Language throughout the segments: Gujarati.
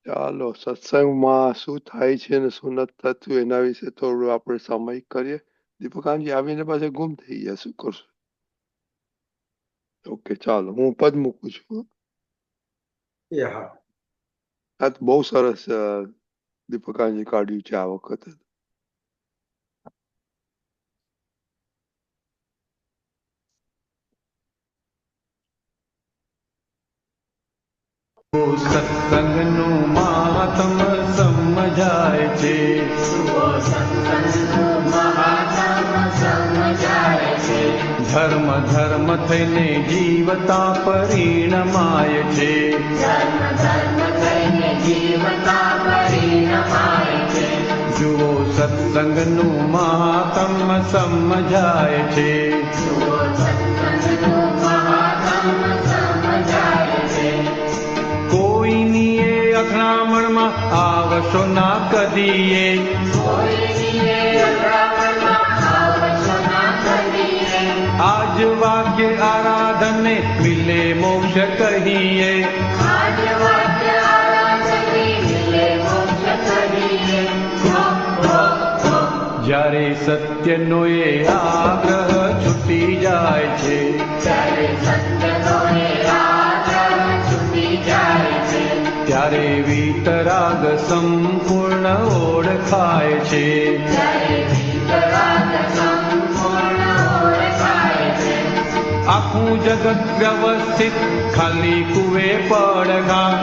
ચાલો સત્સંગમાં શું થાય છે ને શું નથી થતું એના વિશે થોડું આપણે સામાયિક કરીએ. દીપકાનજી આવીને પાછા ગુમ થઈ ગયા, શું કરશું? ઓકે, ચાલો હું પદ મૂકું છું. હા, આ તો બહુ સરસ દીપકાનજી કાઢ્યું છે આ વખતે. સત્સંગનું મહાત્મ સમજાય છે. ધર્મ ધર્મ થઈને જીવતા પરિણમાય છે. જુઓ સત્સંગનું મહાત્મ સમજાય છે. કોઈની એ અથડામણમાં આવશો ના કદીએ. આજ વાક્ય આરાધને મિલે મોક્ષ કહીએ. જ્યારે સત્યનો એ આગ્રહ છૂટી જાય છે. ત્યારે વિતરાગ સંપૂર્ણ ઓળખાય છે. આખું જગત વ્યવસ્થિત ખાલી કુએ પડઘા.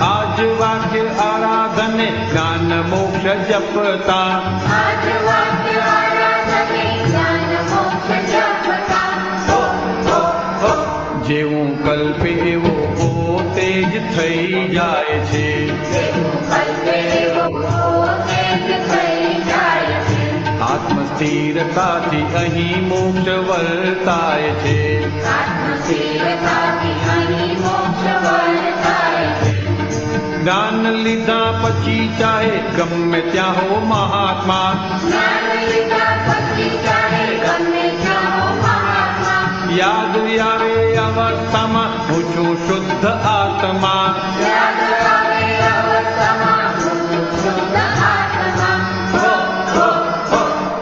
આજ વાક્ય આરાધને જ્ઞાન મોક્ષ જપતા. જેવું કલ્પે એવો પોતે જ થઈ જાય છે. આત્મ સ્થિરતાથી અહીં મોક્ષ વર્તાય છે. જ્ઞાન લીધા પછી ચાહે ગમે ત્યાં હો મહાત્મા. યાદ આવે અવસ્થામાં હું છું શુદ્ધ આત્મા.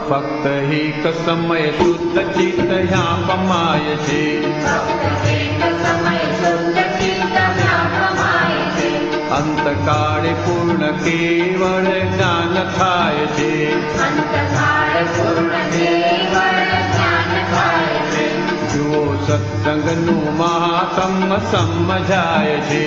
ફક્ત એક સમય શુદ્ધ ચિત્ત યાં પમાય છે. અંતકાળે પૂર્ણ કેવળ જ્ઞાન થાય છે. જુઓ સત્સંગનું મહાત્મ સમજાય છે.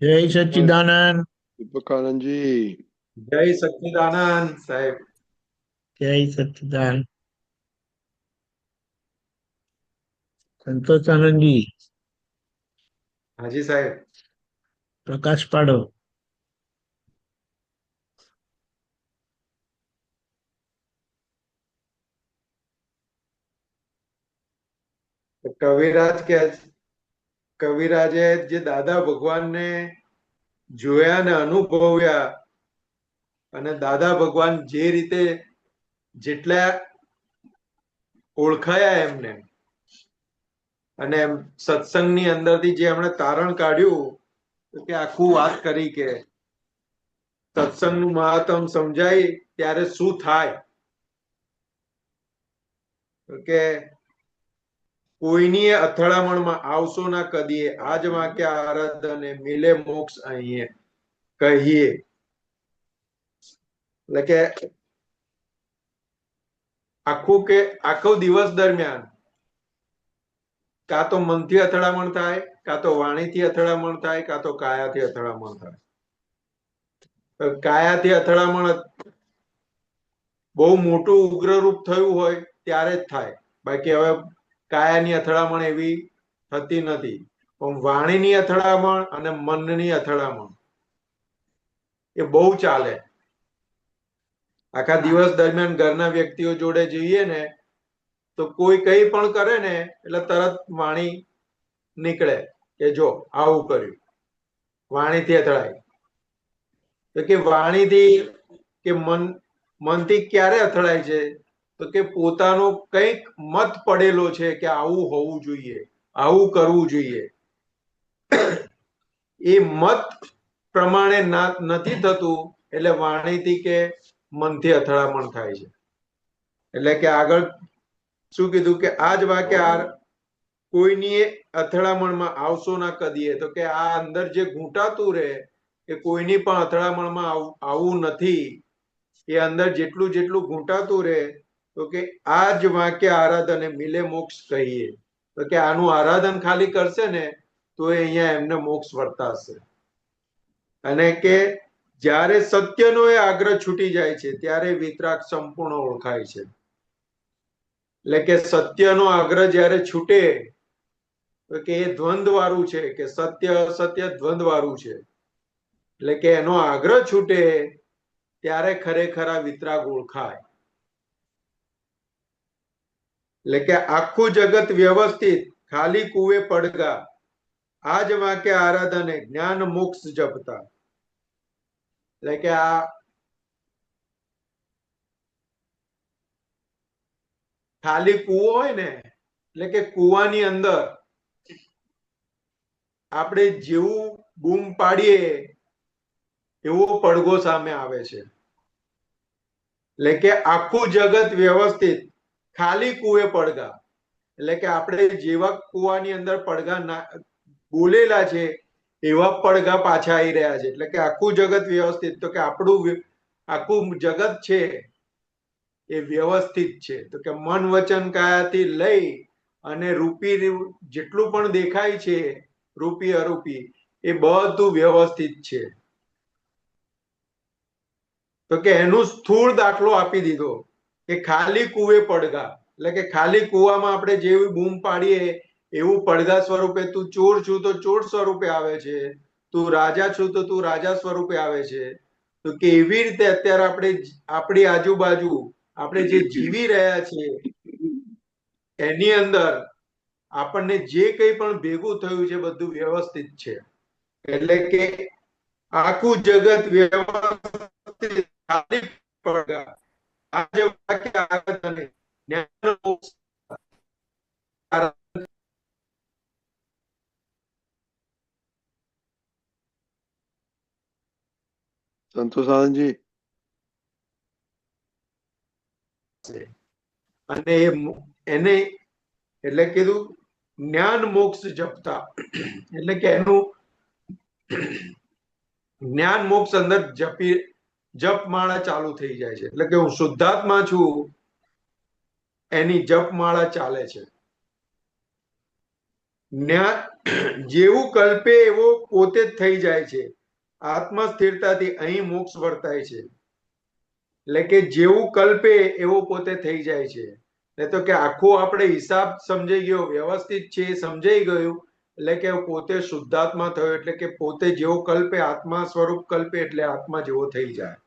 જય સચ્ચિદાનંદ. દીપકાનંદજી જય સચ્ચિદાનંદ સાહેબ. જય સચ્ચિદાનંદ. સંતોષાનંદજી હાજી સાહેબ. પ્રકાશ પાડો. કવિરાજે જે દાદા ભગવાનને જોયા ને અનુભવ્યા, અને દાદા ભગવાન જે રીતે જેટલા ઓળખાયા એમને, અને સત્સંગની અંદરથી જે એમણે તારણ કાઢ્યું કે આખું વાત કરી કે સત્સંગનું મહાત્મ સમજાય ત્યારે શું થાય કે કોઈની અથડામણમાં આવશો ના કદીએ. આજ વાક્ય આરાધને મિલે મોક્ષ અહીં કહીએ. એટલે કે આખો દિવસ દરમિયાન કાં તો મનથી અથડામણ થાય, કાં તો વાણીથી અથડામણ થાય, કાં તો કાયાથી અથડામણ થાય. કાયાથી અથડામણ બહુ મોટું ઉગ્ર રૂપ થયું હોય ત્યારે જ થાય. બાકી હવે કાયાની અથડામણ એવી થતી નથી. પણ વાણીની અથડામણ અને મનની અથડામણ એ બહુ ચાલે. આખા દિવસ દરમિયાન ઘરના વ્યક્તિઓ જોડે જઈએ ને તો કોઈ કઈ પણ કરે ને એટલે તરત વાણી નીકળે કે જો આવું કર્યું, વાણીથી અથડાય. તો કે વાણીથી કે મન મનથી ક્યારે અથડાય છે? તો કે પોતાનો કંઈક મત પડેલો છે કે આવું હોવું જોઈએ, આવું કરવું જોઈએ, એ મત પ્રમાણે નથી થતું એટલે વાણીથી કે મનથી અથડામણ થાય છે. એટલે કે આગળ શું કીધું કે આ જ વાક્ય કોઈની અથડામણમાં આવશો ના કદીએ, તો કે આ અંદર જે ઘૂંટાતું રહે એ કોઈની પણ અથડામણમાં આવવું નથી. એ અંદર જેટલું જેટલું ઘૂંટાતું રહે તો કે આ જ વાક્ય આરાધને મિલે મોક્ષ કહીએ. તો કે આનું આરાધન ખાલી કરશે ને તો એ અહીંયા એમને મોક્ષ વર્તાશે. અને કે જ્યારે સત્યનો એ આગ્રહ છૂટી જાય છે ત્યારે વિતરાગ સંપૂર્ણ ઓળખાય છે. એટલે કે સત્યનો આગ્રહ જ્યારે છૂટે તો કે એ દ્વંદ્વ વાળું છે, કે સત્ય અસત્ય દ્વંદ્વ વાળું છે. એટલે કે એનો આગ્રહ છૂટે ત્યારે ખરેખર આ વિતરાગ ઓળખાય. એટલે કે આખું જગત વ્યવસ્થિત, ખાલી કુવે પડગા, આ જ વાક્ય આરાધને જ્ઞાન મોક્ષ જપતા. એટલે કે આ ખાલી કૂવો હોય ને, એટલે કે કૂવાની અંદર આપણે જેવું બૂમ પાડીએ એવો પડઘો સામે આવે છે. એટલે કે આખું જગત વ્યવસ્થિત, ખાલી કુવે પડગા. એટલે કે આપણે જેવા કુવાની અંદર પડઘા બોલેલા છે એવા પડઘા પાછા આવી રહ્યા છે. એટલે કે આખું જગત વ્યવસ્થિત, તો કે આપણું આખું જગત છે એ વ્યવસ્થિત છે. તો કે મન વચન કાયાથી લઈ અને રૂપી જેટલું પણ દેખાય છે, રૂપી અરૂપી, એ બધું વ્યવસ્થિત છે. તો કે એનું સ્થૂળ દાખલો આપી દીધો કે ખાલી કુવે પડઘા. એટલે કે ખાલી કુવામાં આપણે જેવી બૂમ પાડીએ એવું પડઘા સ્વરૂપે તું ચોર છું તો ચોર સ્વરૂપે આવે છે, તું રાજા છું તો તું રાજા સ્વરૂપે આવે છે. તો કે એવી રીતે અત્યારે આપણે આપણી આજુબાજુ આપણે જે જીવી રહ્યા છીએ એની અંદર આપણને જે કંઈ પણ ભેગું થયું છે બધું વ્યવસ્થિત છે. એટલે કે આખું જગત વ્યવસ્થિત, ખાલી પડઘા, આ જે વાક્ય આરાધને જ્ઞાન મોક્ષ સંતોષ આનંદજી, અને એને એટલે કીધું જ્ઞાન મોક્ષ જપતા. એટલે કે એનું જ્ઞાન મોક્ષ અંદર જપમાળા ચાલુ થઈ જાય છે. એટલે કે હું શુદ્ધાત્મા છું એની જપમાળા ચાલે છે. જ્ઞાન જેવું કલ્પે એવો પોતે જ થઈ જાય છે. આત્મ સ્થિરતાથી અહીં મોક્ષ વર્તાય છે. એટલે કે જેવું કલ્પે એવો પોતે થઈ જાય છે. એટલે તો કે આખો આપણે હિસાબ સમજાઈ ગયો, વ્યવસ્થિત છે સમજાઈ ગયું. એટલે કે પોતે શુદ્ધાત્મા થયો. એટલે કે પોતે જેવો કલ્પે, આત્મા સ્વરૂપ કલ્પે એટલે આત્મા જેવો થઈ જાય.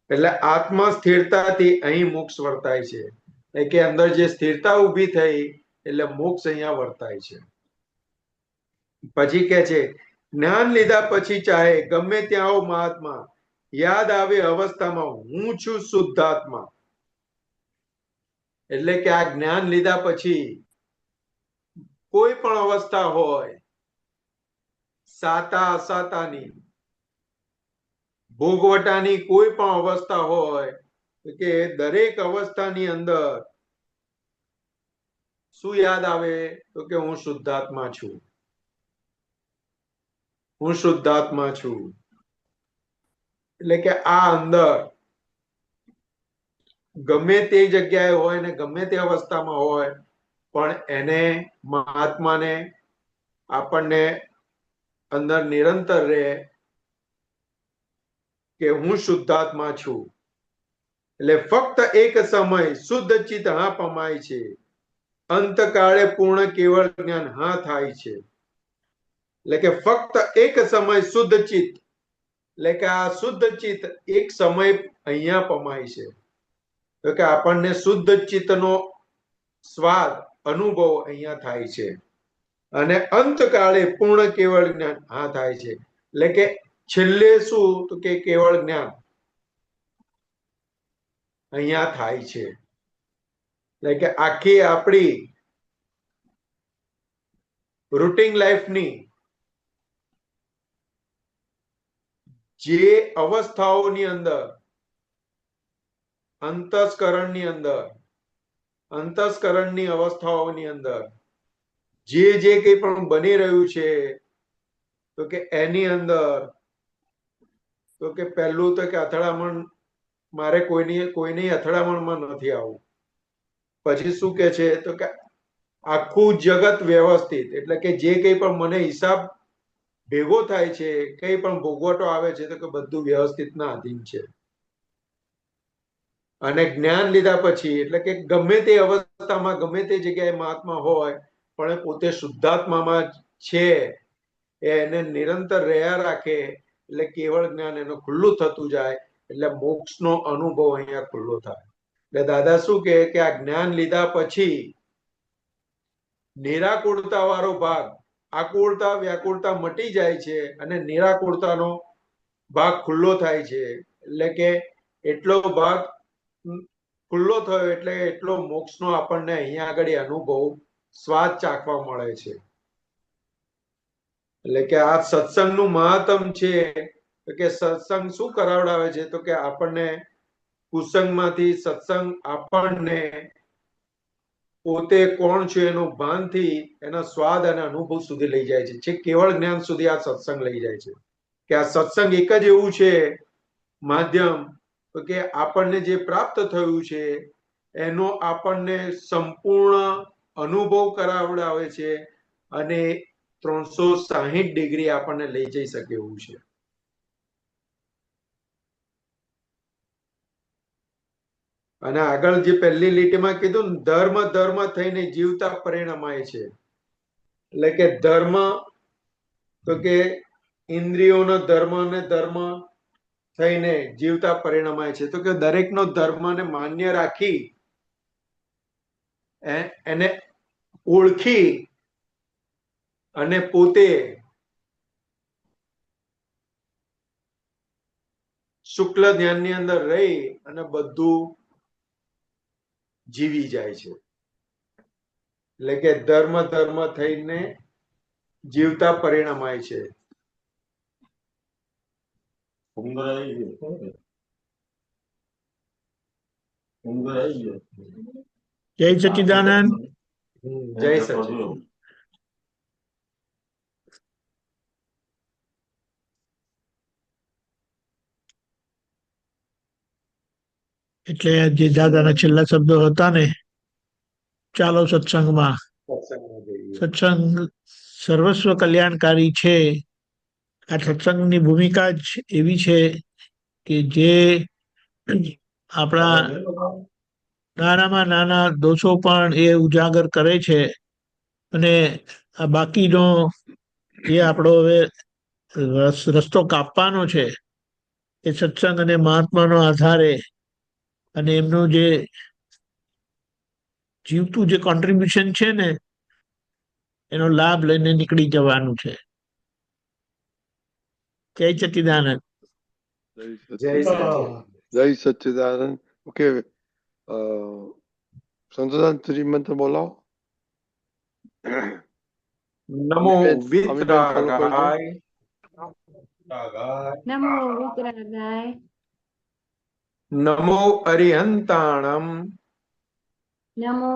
એટલે આત્મ સ્થિરતાથી અહીં મોક્ષ વર્તાય છે. એટલે કે અંદર જે સ્થિરતા ઊભી થઈ એટલે મોક્ષ અહીંયા વર્તાય છે. પછી કે છે જ્ઞાન લીધા પછી ચાહે ગમે ત્યાં હો મહાત્મા, યાદ આવે અવસ્થામાં હું છું શુદ્ધાત્મા. એટલે કે આ જ્ઞાન લીધા પછી કોઈ પણ અવસ્થા હોય, સાતા અસાતાની, ભોગવટાની કોઈ પણ અવસ્થા હોય, કે દરેક અવસ્થાની અંદર શું યાદ આવે? તો કે હું શુદ્ધાત્મા છું, હું શુદ્ધાત્મા છું. એટલે કે આ અંદર ગમે તે જગ્યાએ હોય ને ગમે તે અવસ્થામાં હોય પણ એને મહાત્માને આપણને અંદર નિરંતર રહે કે હું શુદ્ધાત્મા છું. એટલે ફક્ત એક સમય શુદ્ધ ચિત્ત હા પમાય છે, અંતકાળે પૂર્ણ કેવળ જ્ઞાન હા થાય છે. એટલે કે ફક્ત એક સમય શુદ્ધ ચિત્ત, એટલે કે આ શુદ્ધ ચિત્ત એક સમય અહીંયા પમાય છે. તો કે આપણને શુદ્ધ ચિત્તનો સ્વાદ અનુભવ અહીંયા થાય છે. અને અંતકાળે પૂર્ણ કેવળ જ્ઞાન હા થાય છે. એટલે કે છેલ્લે શું? તો કે કેવળ જ્ઞાન. અહીંયા થાય છે. એટલે કે આખી આપણી રૂટીન લાઈફની જે અવસ્થાઓની અંદર અંતસ્કરણની અવસ્થાઓની અંદર જે કંઈ પણ બની રહ્યું છે, તો કે એની અંદર તો કે પહેલું તો કે અથડામણ, મારે કોઈની અથડામણમાં નથી આવવું. પછી શું કે છે, તો કે આખું જગત વ્યવસ્થિત, એટલે કે જે કંઈ પણ મને હિસાબ ભેગો થાય છે, કંઈ પણ ભોગવટો આવે છે, તો કે બધું વ્યવસ્થિતના આધીન છે. અને જ્ઞાન લીધા પછી એટલે કે ગમે તે અવસ્થામાં ગમે તે જગ્યાએ મહાત્મા હોય પણ એ પોતે શુદ્ધાત્મામાં છે, એને નિરંતર રહ્યા રાખે એટલે કેવળ જ્ઞાન એનું ખુલ્લું થતું જાય, એટલે મોક્ષનો અનુભવ અહીંયા ખુલ્લો થાય. એટલે દાદા શું કે આ જ્ઞાન લીધા પછી નિરાકુળતા વાળો ભાગ, આકુળતા વ્યાકુળતા મટી જાય છે અને નિરાકુળતાનો ભાગ ખુલ્લો થાય છે. એટલે કે એટલો ભાગ ખુલ્લો થયો એટલે એટલો મોક્ષનો આપણને અહીંયા આગળ અનુભવ સ્વાદ ચાખવા મળે છે. એટલે કે આ સત્સંગનું મહાત્મ છે. કે સત્સંગ શું કરાવડાવે છે, તો કે આપણને કુસંગમાંથી સત્સંગ આપણને પોતે કોણ છે એનું ભાનથી એના સ્વાદ અને અનુભવ સુધી લઈ જાય છે. કેવળ જ્ઞાન સુધી આ સત્સંગ લઈ જાય છે. કે આ સત્સંગ એક જ એવું છે માધ્યમ, તો કે આપણને જે પ્રાપ્ત થયું છે એનો આપણને સંપૂર્ણ અનુભવ કરાવડાવે છે અને 360 ડિગ્રી આપણને લઈ જઈ શકે એવું છે. અને આગળ જે પહેલી લીટીમાં કીધું ને, ધર્મ ધર્મ થઈને જીવતા પરિણમાય છે. એટલે કે ધર્મ તો કે ઇન્દ્રિયોનો ધર્મ ને ધર્મ થઈને જીવતા પરિણમાય છે. તો કે દરેકનો ધર્મને માન્ય રાખી એને ઓળખી અને પોતે શુક્લ ધ્યાનની અંદર રહી અને બધું જીવી જાય છે. એટલે કે ધર્મ ધર્મ થઈને જીવતા પરિણમાય છે. જય સચ્ચિદાનંદ. જય સચ્ચિદાનંદ. એટલે જે દાદાના છેલ્લા શબ્દો હતા ને, ચાલો સત્સંગમાં. સત્સંગ સર્વસ્વ કલ્યાણકારી છે. આ સત્સંગની ભૂમિકા જ એવી છે કે જે આપણા નાનામાં નાના દોષો પણ એ ઉજાગર કરે છે અને આ બાકીનો જે આપણો હવે રસ્તો કાપવાનો છે એ સત્સંગ અને મહાત્માનો આધારે અને એમનું જે જીવતું જે કોન્ટ્રીબ્યુશન છે ને એનો લાભ લઈને નીકળી જવાનું છે. જય સચ્ચિદાનંદ. જય સચ્ચિદાનંદ. ઓકે, સંતોષાન શ્રીમંત બોલાવો. નમો વિતરાગાય. નમો વિતરાગાય. નમો અરિહંતાણમ. નમો